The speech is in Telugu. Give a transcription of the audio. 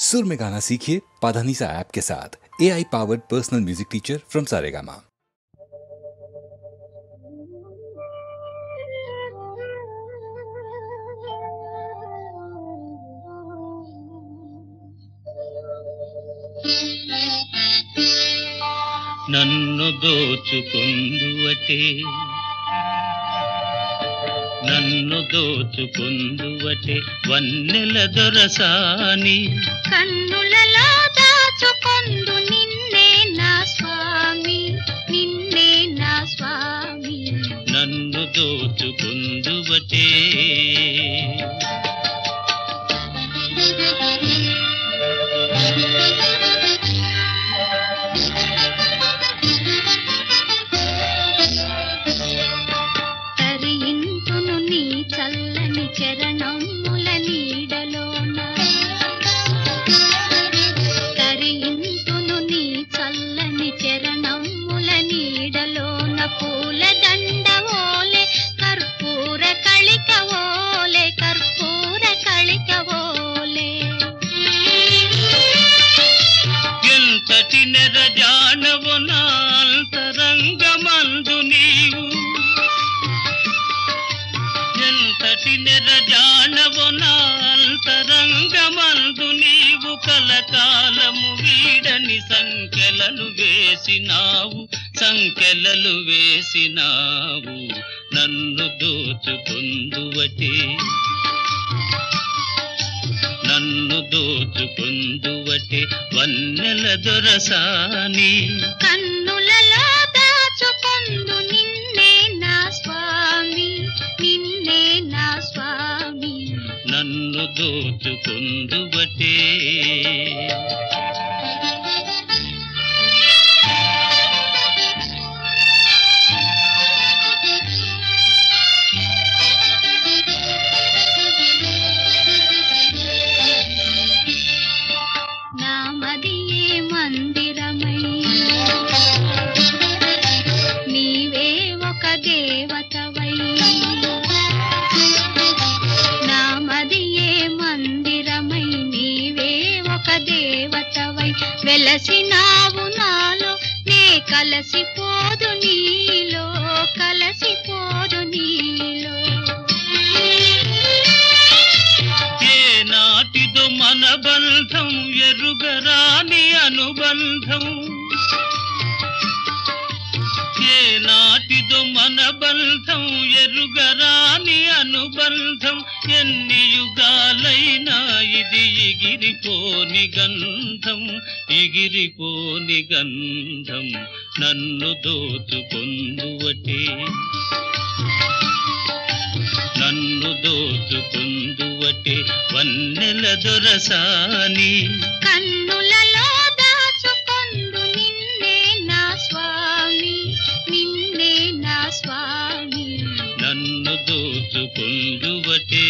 सुर में गाना सीखिए पाधानीसा ऐप के साथ। AI powered personal music teacher from Saregama. నన్ను దోచుకుందువటే నన్ను దోచుకుందువటే వన్నెల దొరసాని కన్నులలో దాచుకొందు నిన్నే నా స్వామి నిన్నే నా స్వామి నన్ను దోచుకుందువటే చల్లని చరణముల నీడలోన తరింతును నీ చల్లని చరణముల నీడలోన పూల దండవోలే కర్పూర కళికవోలే కర్పూర కళికవోలే ఎంతటి నెరజానవు నా అంతరంగమందు నీవు ఎంతటి నెరజానవు నా అంతరంగమందు నీవు కలకాలము వీడని సంకెలలు వేసినావు నన్ను దోచుకుందువటే నన్ను దోచుకుందువటే వన్నెల దొరసాని కన్నులలో దాచుకొందు నిన్నే నా స్వామి నిన్నే నా స్వామి నన్ను దోచుకుందువటే నామదియే మందిరమై నీవే ఒక దేవతవై నామదియే మందిరమై నీవే ఒక దేవతవై వెలసినావు నాలో నే కలసిపోదు నీలో కలసిపోదు నీలో ఏ నాటిదో మన బంధం ఎరుగరాని అనుబంధం ఏ నాటిదో మన బంధం ఎరుగరాని అనుబంధం ఎన్ని యుగాలైనా ఇది ఎగిరిపోని గంధం నన్ను దోచుకుందువటే నన్ను దోచుకుందువటే వన్నెల దొరసాని కన్నులలో దాచుకొందు నిన్నే నా స్వామి నిన్నే నా స్వామి నన్ను దోచుకుందువటే